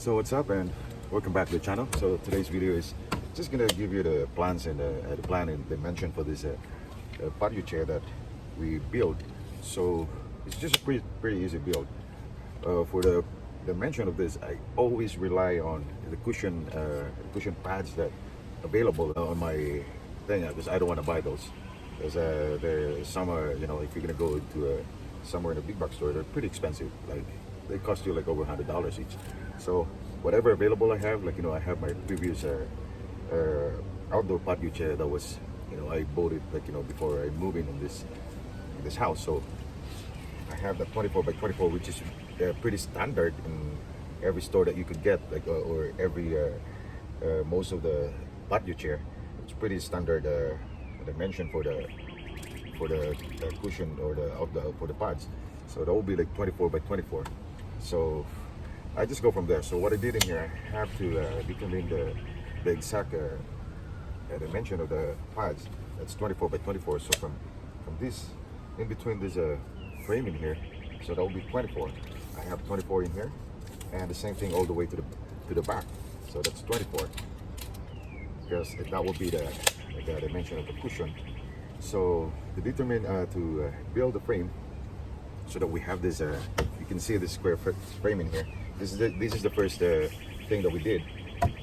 So what's up, and welcome back to the channel. So today's video is just gonna give you the plans and the plan and dimension for this patio chair that we built. So it's just a pretty easy build. For the dimension of this, I always rely on the cushion pads that available on my thing, because I don't want to buy those, because there some are, if you're gonna go to somewhere in a big box store, they're pretty expensive. Like they cost you like over $100 each. So whatever available I have, I have my previous outdoor patio chair that was, I bought it before I moved in this house. So I have the 24 by 24, which is pretty standard in every store that you could get, or every most of the patio chair. It's pretty standard dimension for the cushion or for the pads. So that will be like 24 by 24. So I just go from there. So what I did in here, I have to determine the exact dimension of the pads. That's 24 by 24. So from this, in between this frame in here, so that will be 24. I have 24 in here, and the same thing all the way to the back. So that's 24, because that will be the dimension of the cushion. So to determine to build the frame, so that we have this, you can see this square frame in here. This is the first thing that we did.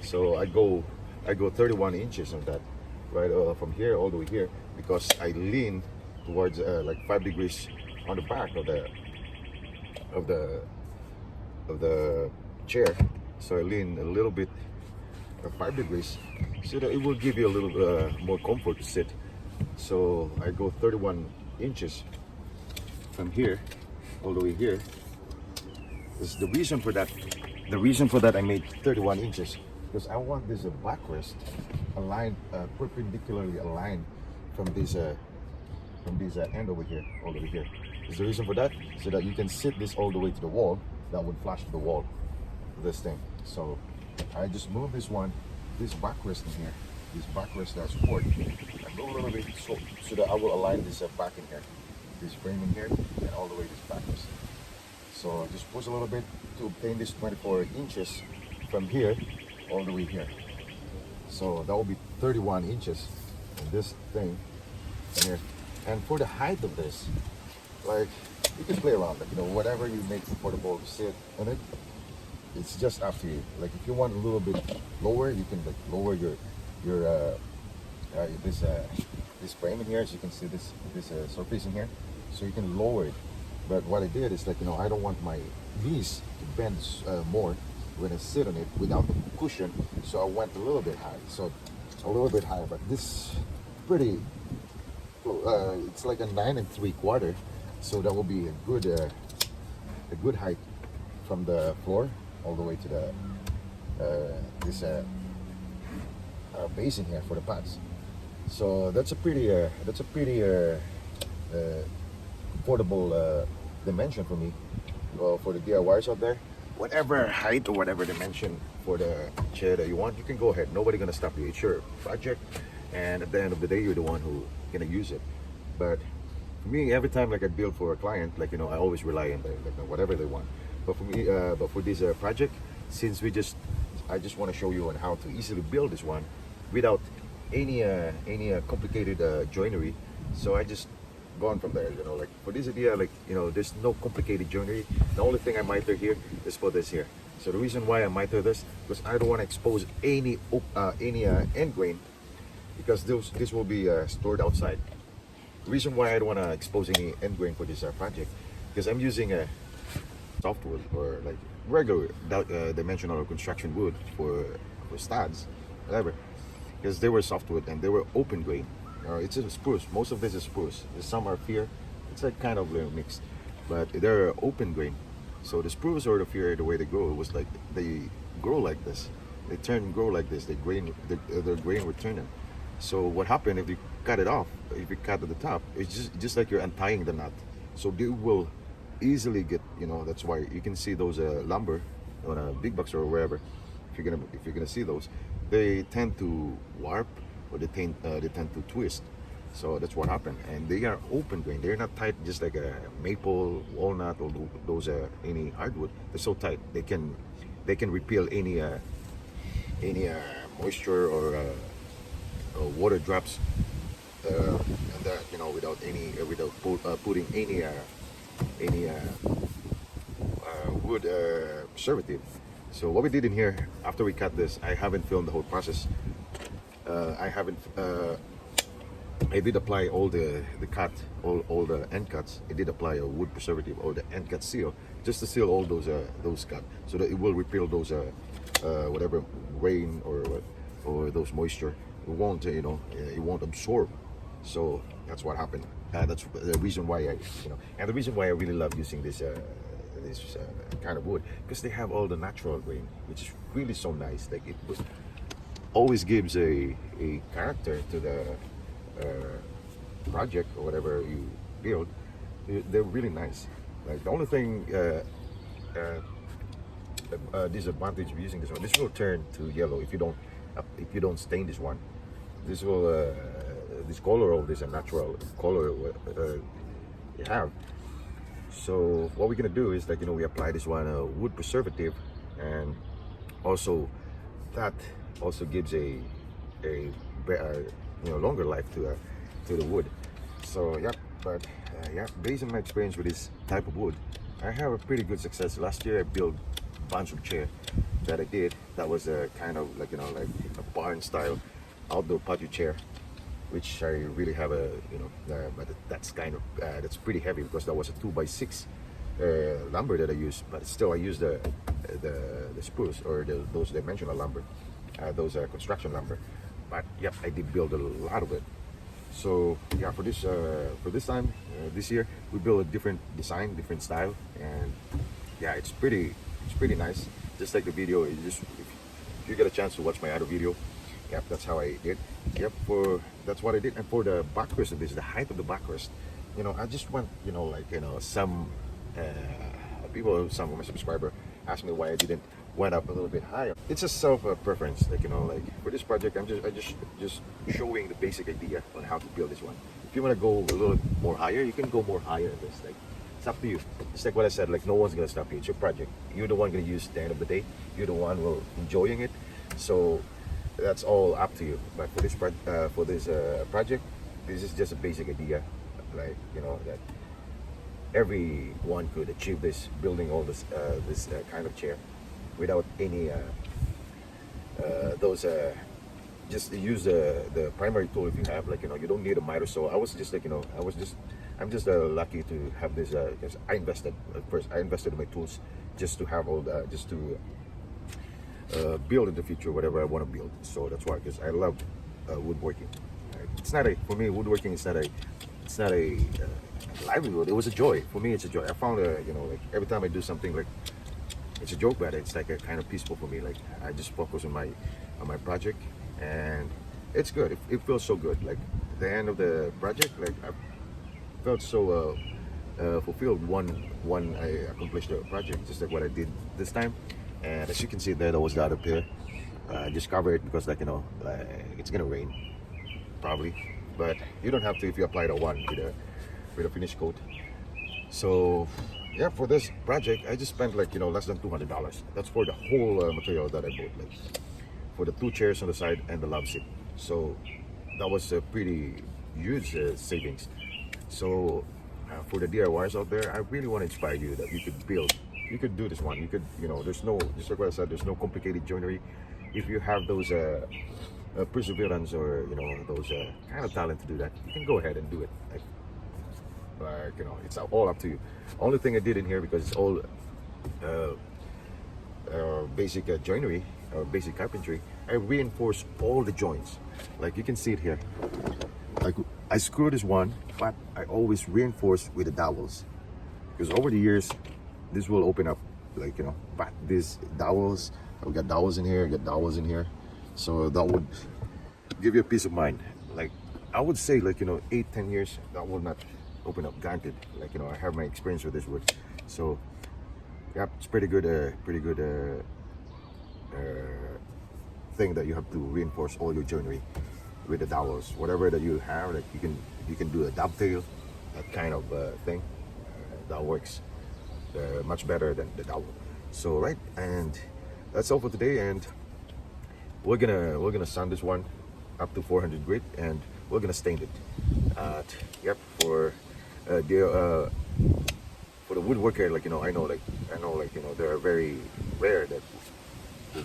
So I go 31 inches on that, right, from here all the way here, because I lean towards like 5 degrees on the back of the chair. So I lean a little bit 5 degrees, so that it will give you a little more comfort to sit. So I go 31 inches from here all the way here. Is the reason for that. The reason for that I made 31 inches, because I want this backrest aligned, perpendicularly aligned from this end over here, all the way here. Is the reason for that, so that you can sit this all the way to the wall. That would flash to the wall, this thing. So I just move this backrest in here, this backrest support. I move a little bit so that I will align this back in here, this frame in here, and all the way this backrest. So I just push a little bit to obtain this 24 inches from here all the way here. So that will be 31 inches in this thing in here. And for the height of this, like, you can play around, whatever you make comfortable to sit on it. It's just up to you. Like, if you want a little bit lower, you can lower your this frame in here. As you can see, this surface in here, so you can lower it. But what I did is, I don't want my knees to bend more when I sit on it without the cushion. So I went a little bit high. So a little bit higher, but this pretty. It's like a 9 3/4. So that will be a good height from the floor all the way to the this base in here for the pads. So that's a pretty affordable dimension for me. For the DIYers out there, whatever height or whatever dimension for the chair that you want, you can go ahead. Nobody's gonna stop you. It's your project, and at the end of the day, you're the one who gonna use it. But for me, every time I build for a client, I always rely on whatever they want. But for me, but for this project, since I just want to show you on how to easily build this one without any complicated joinery. So I just gone from there. For this idea, there's no complicated joinery. The only thing I miter here is for this here. So the reason why I miter this, because I don't want to expose any end grain, because this will be stored outside. The reason why I don't want to expose any end grain for this project, because I'm using a softwood, or like regular dimensional construction wood for studs, whatever, because they were softwood and they were open grain. It's a spruce. Most of this is spruce. Some are fir. It's a kind of mixed, but they're open grain. So the spruce or the fir, the way they grow, was like they grow like this. They grow like this. Their grain would turn. So what happened if you cut it off? If you cut at the top, it's just like you're untying the knot. So they will easily get, that's why you can see those lumber on a big box or wherever. If you're gonna see those, they tend to warp, or they tend to twist. So that's what happened. And they are open grain. They're not tight, just like a maple, walnut, or those any hardwood. They're so tight they can they can repel any moisture or water drops, and that, you know, without putting any wood preservative. So what we did in here after we cut this, I haven't filmed the whole process. I haven't. I did apply all the cut, all the end cuts. I did apply a wood preservative or the end cut seal, just to seal all those cut, so that it will repel those whatever rain or those moisture. It won't, it won't absorb. So that's what happened. That's the reason why and the reason why I really love using this kind of wood, because they have all the natural grain, which is really so nice. Like, always gives a character to the project or whatever you build. They're really nice. Like, the only thing disadvantage of using this one, this will turn to yellow if you don't stain this one. This will this color of this a natural color you have. So what we're gonna do is, like, we apply this one wood preservative, and also that also gives a better, longer life to the wood. So yeah, but yeah, based on my experience with this type of wood, I have a pretty good success. Last year I built a bunch of chair that I did. That was a kind of like a barn style outdoor patio chair, which I really have but that's kind of that's pretty heavy, because that was a 2x6 lumber that I used. But still, I used the spruce or those dimensional lumber, those construction lumber. But yep, I did build a lot of it. So yeah, for this time this year, we built a different design, different style, and yeah, it's pretty nice. Just like the video, if you get a chance to watch my other video, yep, that's how I did. Yep, that's what I did. And for the backrest of this, the height of the backrest, I just want, some people, some of my subscribers asked me why I didn't went up a little bit higher. It's a self preference. Like, for this project, I'm just showing the basic idea on how to build this one. If you want to go a little more higher, you can go more higher in this. Like, it's up to you. It's like what I said. Like, no one's gonna stop you. It's your project. You're the one gonna use at the end of the day. You're the one who enjoying it. So that's all up to you. But for this project, this is just a basic idea. Like, that everyone could achieve this, building all this kind of chair without any just use the primary tool if you have, like, you don't need a miter. So I was just like, I'm just lucky to have this, because I invested in my tools just to have all that, just to build in the future whatever I want to build. So that's why, because I love woodworking. It's not for me, woodworking is not a livelihood. It was a joy for me. It's a joy. I found like, every time I do something, like, it's a joke, but it's like a kind of peaceful for me. Like, I just focus on my project, and it's good. It feels so good. Like, at the end of the project, like, I felt so fulfilled. One I accomplished the project, just like what I did this time. And as you can see there was the other pair. I just covered it because, like, it's gonna rain probably, but you don't have to if you apply the one with a finish coat. So yeah, for this project, I just spent, like, less than $200. That's for the whole material that I bought, like, for the 2 chairs on the side and the love seat. So that was a pretty huge savings. So for the DIYers out there, I really want to inspire you that you could do this one. You could, there's no, just like what I said, there's no complicated joinery. If you have those perseverance or those kind of talent to do that, you can go ahead and do it. Like, it's all up to you. Only thing I did in here, because it's all basic joinery or basic carpentry, I reinforce all the joints. Like, you can see it here. Like, I screw this one, but I always reinforce with the dowels, because over the years this will open up, like, but these dowels, we got dowels in here, got dowels in here, so that would give you a peace of mind. Like, I would say, like, 8-10 years that will not open up, granted. Like, I have my experience with this wood. So yeah, it's pretty good thing that you have to reinforce all your joinery with the dowels, whatever that you have. Like, you can do a dovetail, that kind of thing. That works much better than the dowel. So right, and that's all for today, and we're gonna sand this one up to 400 grit, and we're gonna stain it. Yep, for the woodworker, like they're very rare that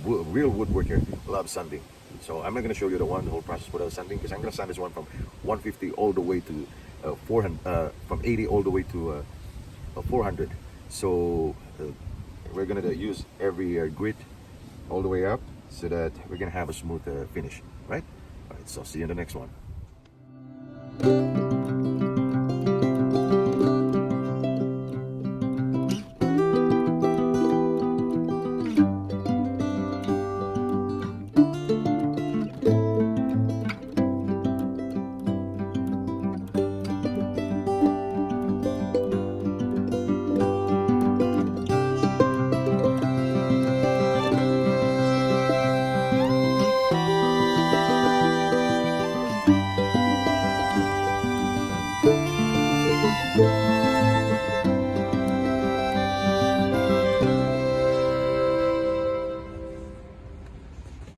real woodworker loves sanding. So I'm not gonna show you the whole process for the sanding, because I'm gonna sand this one from 150 all the way to 400, from 80 all the way to 400. So we're gonna use every grit all the way up, so that we're gonna have a smooth finish, right? All right, so see you in the next one.